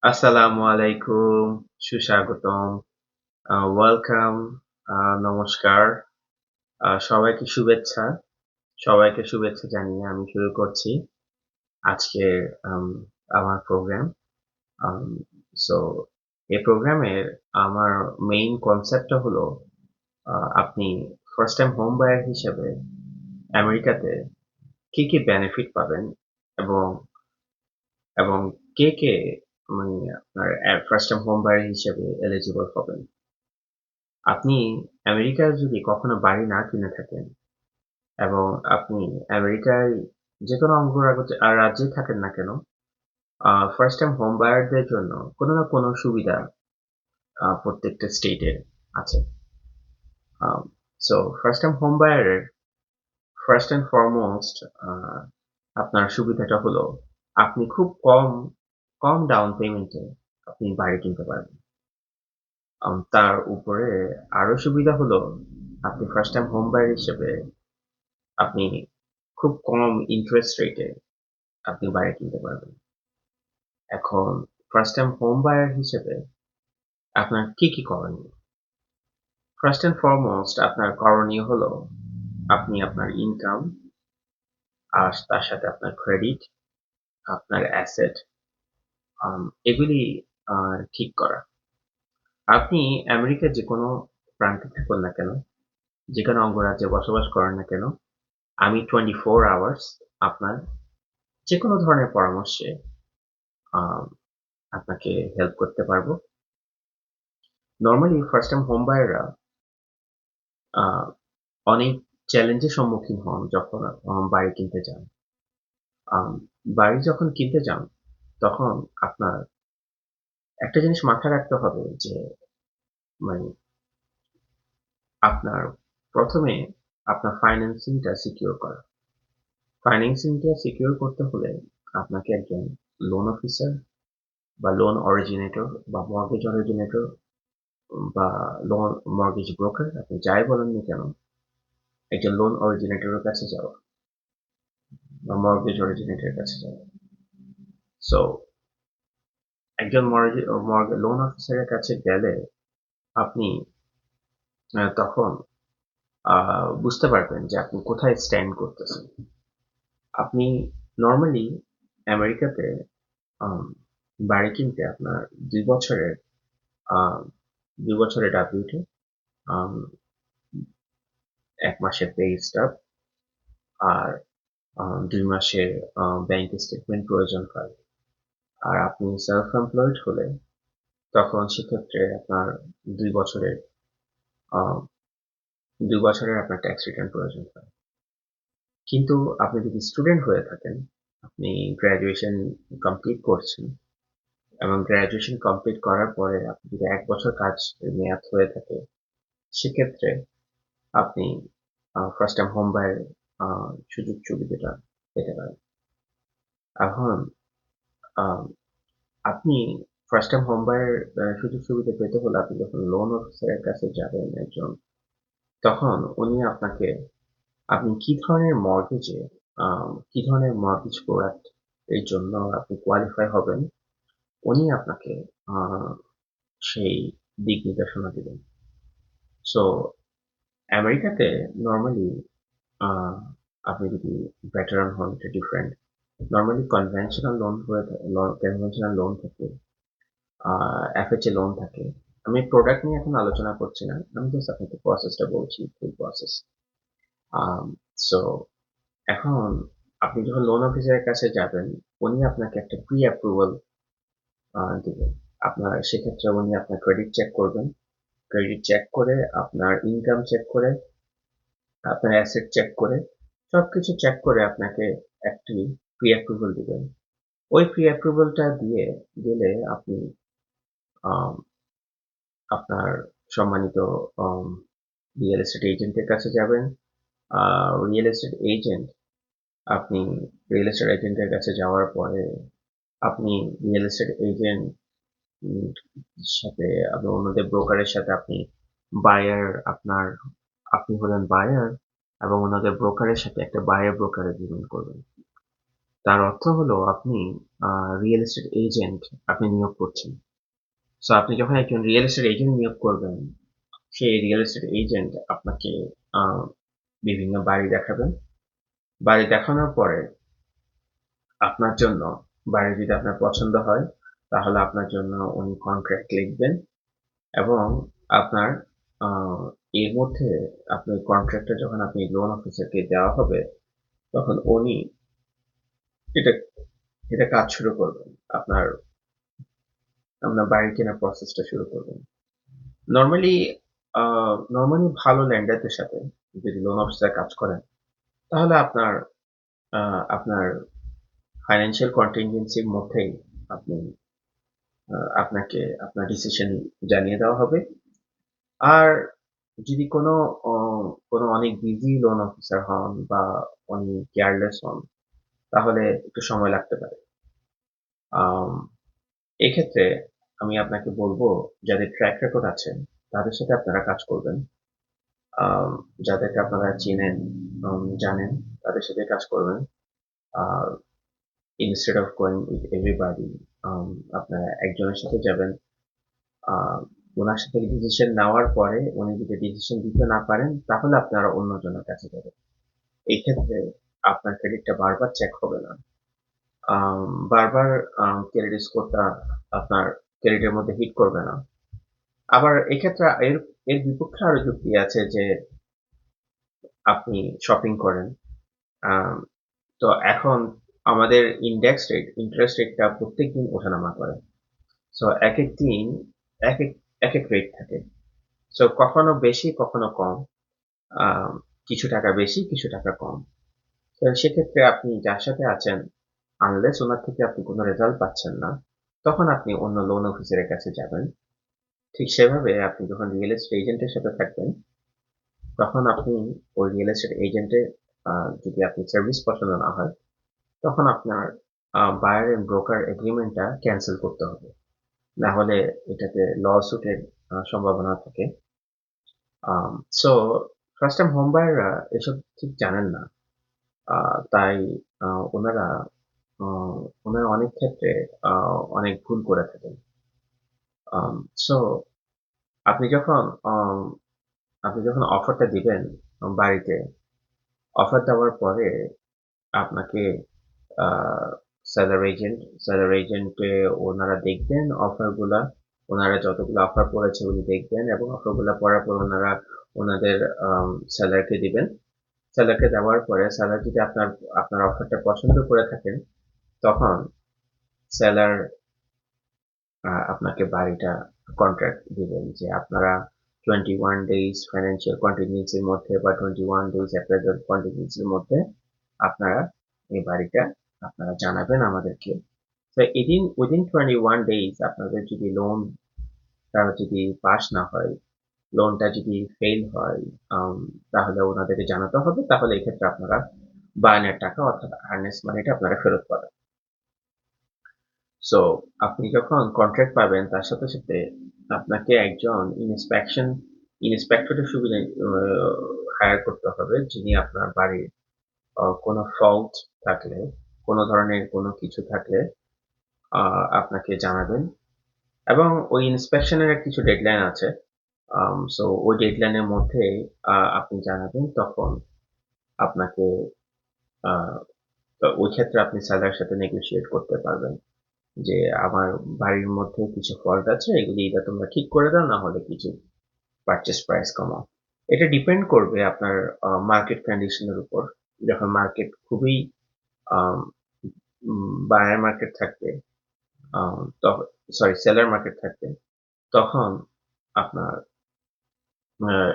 আসসালামু আলাইকুম, সুস্বাগতম, ওয়েলকাম, নমস্কার, সবাইকে শুভেচ্ছা। সবাইকে শুভেচ্ছা জানিয়ে আমি শুরু করছি আজকের আম আমার প্রোগ্রাম। আম সো এই প্রোগ্রামের আমার মেইন কনসেপ্টটা হলো আপনি ফার্স্ট টাইম হোম বায়ার হিসেবে আমেরিকাতে কি বেনিফিট পাবেন এবং এবং কে মানে আপনার ফার্স্ট টাইম হোম বায়ার হিসেবে এলিজিবল হবেন। আপনি আমেরিকায় যদি কখনো বাড়ি না কিনে থাকেন এবং আপনি আমেরিকায় যেকোনো রাজ্যেই থাকেন না কেন, ফার্স্ট টাইম হোম বায়ারদের জন্য কোনো না কোনো সুবিধা প্রত্যেকটা স্টেটের আছে। সো ফার্স্ট টাইম হোম বায়ারের ফার্স্ট অ্যান্ড ফরমোস্ট আপনার সুবিধাটা হলো আপনি খুব কম কম ডাউন পেমেন্টে আপনি বাড়ি কিনতে পারবেন। তার উপরে আরো সুবিধা হলো আপনি ফার্স্ট টাইম হোম বায়ার হিসেবে আপনি খুব কম ইন্টারেস্ট রেটে আপনি বাড়ি কিনতে পারবেন। এখন ফার্স্ট টাইম হোম বায়ার হিসেবে আপনার কি করণীয়? ফার্স্ট এন্ড ফরমোস্ট আপনার করণীয় হলো আপনি আপনার ইনকাম আর তার সাথে আপনার ক্রেডিট, আপনার অ্যাসেট, এগুলি ঠিক করা। আপনি আমেরিকার যে কোনো প্রান্তে থাকুন না কেন, যেখানে অঙ্গরাজ্যে বসবাস করেন না কেন, আমি 24 আওয়ার্স আপনার যে কোনো ধরনের পরামর্শে আম, আপনাকে হেল্প করতে পারবো। নরমালি ফার্স্ট টাইম হোম বায়াররা অনেক চ্যালেঞ্জের সম্মুখীন হন যখন বাড়ি কিনতে যান। আম, বাড়ি যখন কিনতে যান তখন আপনার একটা জিনিস মাথায় রাখতে হবে যে মানে আপনার প্রথমে আপনার ফাইন্যান্সিংটা সিকিউর করা। ফাইন্যান্সিংটা সিকিউর করতে হলে আপনাকে একজন লোন অফিসার বা লোন অরিজিনেটর বা মর্গেজ অরিজিনেটর বা লোন মর্গেজ ব্রোকার, আপনি যাই বলেন না কেন, একজন লোন অরিজিনেটরের কাছে যাওয়া বা মর্গেজ অরিজিনেটরের কাছে যাওয়া। সো একজন লোন অফিসারের কাছে গেলে আপনি তখন বুঝতে পারবেন যে আপনি কোথায় স্ট্যান্ড করতেছেন। আপনি নর্মালি আমেরিকাতে আম, বাড়ি কিনতে আপনার 2 বছরের আহ, 2 বছরের ডাব্লিউটি, 1 মাসের পে স্টাব আর 2 মাসের ব্যাংক স্টেটমেন্ট প্রয়োজন হয়। আর আপনি সেলফ এমপ্লয়েড হলে তখন সেক্ষেত্রে আপনার 2 বছরের আহ, 2 বছরের আপনার ট্যাক্স রিটার্ন প্রয়োজন হয়। কিন্তু আপনি যদি স্টুডেন্ট হয়ে থাকেন, আপনি গ্র্যাজুয়েশন কমপ্লিট করছেন এবং গ্র্যাজুয়েশন কমপ্লিট করার পরে আপনি যদি 1 বছর কাজ মেয়াদ হয়ে থাকে, সেক্ষেত্রে আপনি ফার্স্ট টাইম হোম বায়ের সুযোগ সুবিধাটা পেতে পারেন। এখন আহ, আপনি ফার্স্ট টাইম হোম বায়ের সুযোগ সুবিধা পেতে হলে আপনি যখন লোন অফিসারের কাছে যাবেন একজন, তখন উনি আপনাকে আপনি কি ধরনের মর্গেজ প্রোডাক্ট এর জন্য আপনি কোয়ালিফাই হবেন, উনি আপনাকে আহ, সেই দিক নির্দেশনা দিবেন। সো আমেরিকাতে নর্মালি আপনি যদি ভেটারান হন, এটা ডিফারেন্ট। নর্মালি কনভেনশনাল লোন থাকে, এফএচএ লোন থাকে। আমি প্রোডাক্ট নিয়ে এখন আলোচনা করছি না, আমি জাস্ট আপনাকে প্রসেসটা বলছি, ফুল প্রসেস। সো এখন আপনি যখন লোন অফিসারের কাছে যাবেন, উনি আপনাকে একটা প্রি অ্যাপ্রুভাল দিবেন। সেক্ষেত্রে উনি আপনার ক্রেডিট চেক করবেন। ক্রেডিট চেক করে আপনার ইনকাম চেক করে আপনার অ্যাসেট চেক করে সবকিছু চেক করে আপনাকে একটি প্রি অ্যাপ্রুভাল দিবেন। ওই প্রি অ্যাপ্রুভালটা দিয়ে দিলে আপনি আম, আপনার সম্মানিত রিয়েল এস্টেট এজেন্টের কাছে যাবেন। রিয়েল এস্টেট এজেন্ট আপনি রিয়েল এস্টেট এজেন্টের কাছে যাওয়ার পরে আপনি রিয়েল এস্টেট এজেন্ট সাথে আপনি অন্যদের ব্রোকারের সাথে আপনি বায়ার আপনার আপনি হলেন বায়ার এবং ওনাদের ব্রোকারের সাথে একটা বায়ার ব্রোকার এগ্রিমেন্ট করবেন। তার অর্থ হলো আপনি রিয়েল এস্টেট এজেন্ট আপনি নিয়োগ করছেন। সো আপনি যখন একজন রিয়েল এস্টেট এজেন্ট নিয়োগ করবেন, সেই রিয়েল এস্টেট এজেন্ট আপনাকে আহ, বিভিন্ন বাড়ি দেখাবেন। বাড়ি দেখানোর পরে আপনার জন্য, বাড়ি যদি আপনার পছন্দ হয়, তাহলে আপনার জন্য উনি কন্ট্রাক্ট লিখবেন এবং আপনার আহ, এর মধ্যে আপনি কন্ট্রাক্টটা যখন আপনি লোন অফিসারকে দেওয়া হবে, তখন উনি এটা এটা কাজ শুরু করবেন। আপনার আপনার বাড়ি কেনার প্রসেসটা শুরু করবেন। নর্মালি নর্মালি ভালো ল্যান্ডারদের সাথে যদি লোন অফিসার কাজ করেন, তাহলে আপনার ফাইন্যান্সিয়াল কন্টিনজেন্সির মধ্যেই আপনি আপনাকে আপনার ডিসিশন জানিয়ে দেওয়া হবে। আর যদি কোনো অনেক বিজি লোন অফিসার হন বা অনেক কেয়ারলেস হন, তাহলে একটু সময় লাগতে পারে। আম, এক্ষেত্রে আমি আপনাকে বলবো, যাদের ট্র্যাক রেকর্ড আছে তাদের সাথে আপনারা কাজ করবেন। আম, যাদেরকে আপনারা চেনেন, জানেন, তাদের সাথে কাজ করবেন। আর instead of going with everybody, আপনারা একজনের সাথে যাবেন। আহ, ওনার সাথে ডিসিশন নেওয়ার পরে উনি যদি ডিসিশন দিতে না পারেন, তাহলে আপনারা অন্যজনের কাছে যাবেন। এই ক্ষেত্রে আপনার ক্রেডিটটা বারবার চেক হবে না। বারবার ক্রেডিট স্কোরটা আপনার ক্রেডিটের মধ্যে হিট করবে না। আবার এক্ষেত্রে এর এর বিপক্ষে আরো যুক্তি আছে যে আপনি শপিং করেন। আম, তো এখন আমাদের ইন্টারেস্ট রেটটা প্রত্যেকদিন ওঠানামা করে। সো এক এক দিন এক এক এক এক রেট থাকে। সো কখনো বেশি কখনো কম, আম, কিছু টাকা বেশি কিছু টাকা কম। তো সেক্ষেত্রে আপনি যার সাথে আছেন, আনলেস ওনার থেকে আপনি কোনো রেজাল্ট পাচ্ছেন না, তখন আপনি অন্য লোন অফিসারের কাছে যাবেন। ঠিক সেভাবে আপনি যখন রিয়েল এস্টেট এজেন্টের সাথে থাকবেন, তখন আপনি ওই রিয়েল এস্টেট এজেন্টের যদি আপনি সার্ভিস পছন্দ না হয়, তখন আপনার বায়ার এন্ড ব্রোকার এগ্রিমেন্টটা ক্যান্সেল করতে হবে। না হলে এটাতে ল সুটের সম্ভাবনা থাকে। সো ফার্স্ট টাইম হোম বায়াররা এসব ঠিক জানেন না। তাই ওনারা আহ, ওনারা অনেক ক্ষেত্রে অনেক ভুল করে থাকেন। সো আপনি যখন আম, আপনি যখন অফারটা দিবেন বাড়িতে, অফার দেওয়ার পরে আপনাকে সেলার এজেন্টে ওনারা দেখবেন অফারগুলা। ওনারা যতগুলো অফার পড়েছে উনি দেখবেন এবং অফারগুলো পড়ার পর ওনারা ওনাদের সেলারকে দিবেন। সেলারকে দেওয়ার পরে সেলার যদি আপনার আপনার অফারটা পছন্দ করে থাকেন, তখন সেলার আপনাকে বাড়িটা কন্ট্রাক্ট দিবেন যে আপনারা 21 ডেজ ফাইন্যান্সিয়াল কন্টিনজেন্সির মধ্যে বা 21 ডেজ অ্যাপ্রেজাল কন্টিনজেন্সির মধ্যে আপনারা এই বাড়িটা আপনারা জানাবেন আমাদেরকে। তো উইদিন 21 ডেজ আপনাদের যদি লোনটা যদি পাস না হয়, লোনটা যদি ফেল হয়, তাহলে ওনাদেরকে জানাতে হবে। তাহলে এক্ষেত্রে আপনারা বায়ানের টাকা অর্থাৎ আর্নেস্ট মানিটা আপনারা ফেরত পাবেন। সো আপনি যখন কন্ট্রাক্ট পাবেন, তার সাথে সাথে আপনাকে একজন ইন্সপেক্টরের সুবিধা হায়ার করতে হবে, যিনি আপনার বাড়ির কোনো ফল্ট থাকলে, কোনো ধরনের কোনো কিছু থাকলে আপনাকে জানাবেন। এবং ওই ইন্সপেকশনের কিছু ডেডলাইন আছে। সো ওই ডেডলাইনের মধ্যে আপনি জানাবেন, তখন আপনাকে আহ, তো ওই ক্ষেত্রে আপনি সেলারের সাথে নেগোশিয়েট করতে পারবেন যে আমার বাড়ির মধ্যে কিছু ফল্ট আছে, এগুলি এটা তোমরা ঠিক করে দাও, না হলে কিছু পারচেস প্রাইস কমাও। এটা ডিপেন্ড করবে আপনার মার্কেট কন্ডিশনের উপর। যখন মার্কেট খুবই বায়ার মার্কেট থাকবে, তখন সরি সেলার মার্কেট থাকবে, তখন আপনার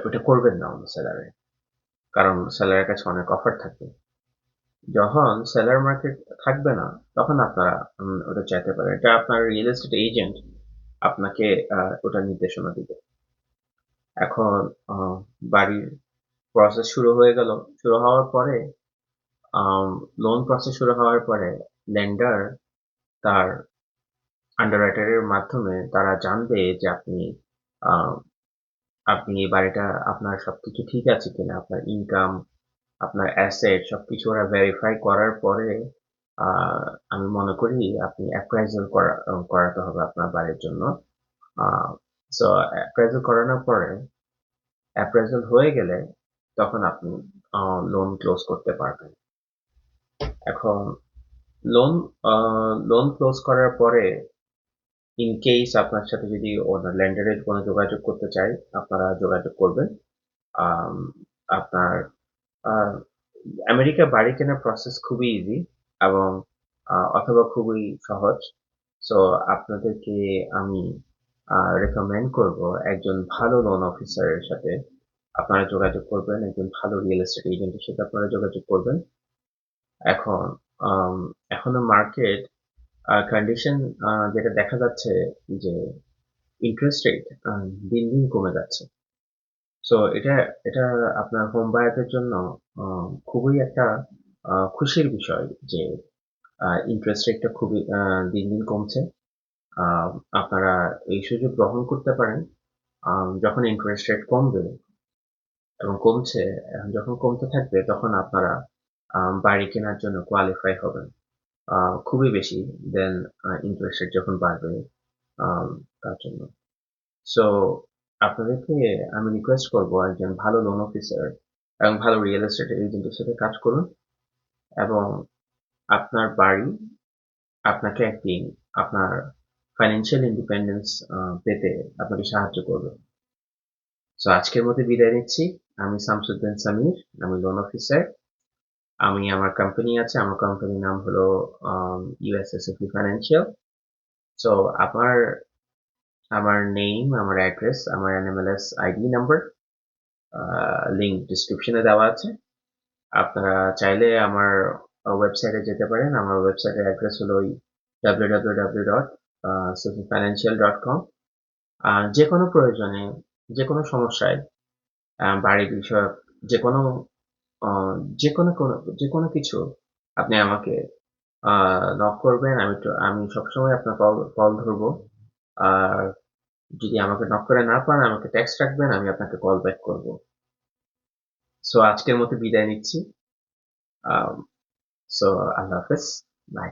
ওটা করবেন না অন্য সেলারে, কারণ সেলারের কাছে অনেক অফার থাকবে। যখন সেলার মার্কেট থাকবে না, তখন আপনারা ওটা চাইতে পারেন। এটা আপনার রিয়েল এস্টেট এজেন্ট আপনাকে ওটা নির্দেশনা দিবে। এখন আহ, বাড়ির প্রসেস শুরু হয়ে গেল। শুরু হওয়ার পরে লোন প্রসেস শুরু হওয়ার পরে লেন্ডার তার আন্ডাররাইটারের মাধ্যমে তারা জানবে যে আহ, আপনি এই বাড়িটা আপনার সবকিছু ঠিক আছে কিনা, আপনার ইনকাম, আপনার অ্যাসেট সবকিছু ওরা ভেরিফাই করার পরে আমি মনে করি আপনি অ্যাপ্রাইজাল করাতে হবে আপনার বাড়ির জন্য। সো অ্যাপ্রাইজাল করানোর পরে অ্যাপ্রাইজাল হয়ে গেলে তখন আপনি লোন ক্লোজ করতে পারবেন। এখন লোন লোন ক্লোজ করার পরে ইন কেস আপনার সাথে যদি ওনার ল্যান্ডারের কোনো যোগাযোগ করতে চাই, আপনারা যোগাযোগ করবেন। আম, আপনার আহ, আমেরিকা বাড়ি কেনার প্রসেস খুবই ইজি এবং অথবা খুবই সহজ। সো আপনাদেরকে আমি রেকমেন্ড করব একজন ভালো লোন অফিসারের সাথে আপনারা যোগাযোগ করবেন, একজন ভালো রিয়েল এস্টেট এজেন্টের সাথে আপনারা যোগাযোগ করবেন। এখন এখনো মার্কেট কন্ডিশন যেটা দেখা যাচ্ছে যে ইন্টারেস্ট রেট দিন দিন কমে যাচ্ছে। সো এটা এটা আপনার হোম বায়ারদের জন্য খুবই একটা খুশির বিষয় যে ইন্টারেস্ট রেটটা খুবই দিন দিন কমছে। আহ, আপনারা এই সুযোগ গ্রহণ করতে পারেন। যখন ইন্টারেস্ট রেট কমবে এবং কমছে, যখন কমতে থাকবে তখন আপনারা বাড়ি কেনার জন্য কোয়ালিফাই হবেন খুবই বেশি দেন ইন্টারেস্ট রেট যখন বাড়বে আম, তার জন্য। সো আপনাদেরকে আমি রিকোয়েস্ট করবো একজন ভালো লোন অফিসার এবং ভালো রিয়েল এস্টেট এজেন্টের সাথে কাজ করুন এবং আপনার বাড়ি আপনাকে একদিন আপনার ফাইন্যান্সিয়াল ইন্ডিপেন্ডেন্স পেতে আপনাকে সাহায্য করবে। সো আজকের মতো বিদায় নিচ্ছি। আমি শামসুদ্দিন সামির, আমি লোন অফিসার। আমি আমার কোম্পানি আছে, আমার কোম্পানির নাম হলো ইউএসএসএফ ফাইন্যান্সিয়াল। সো আমার আমার নেম, আমার অ্যাড্রেস, আমার এনএমএলএস আইডি নাম্বার লিঙ্ক ডিসক্রিপশনে দেওয়া আছে। আপনারা চাইলে আমার ওয়েবসাইটে যেতে পারেন। আমার ওয়েবসাইটের অ্যাড্রেস হলো www.sufifinancial.com। যে কোনো প্রয়োজনে, যে কোনো সমস্যায়, বাড়ি বিষয়ক যে কোনো আহ, যে কোনো কিছু আপনি আমাকে নক করবেন। আমি সবসময় আপনার কল ধরবো। আর যদি আমাকে নক করে না পান আমাকে টেক্সট রাখবেন, আমি আপনাকে কল ব্যাক করবো। সো আজকের মতো বিদায় নিচ্ছি। সো আল্লাহ হাফেজ, বাই।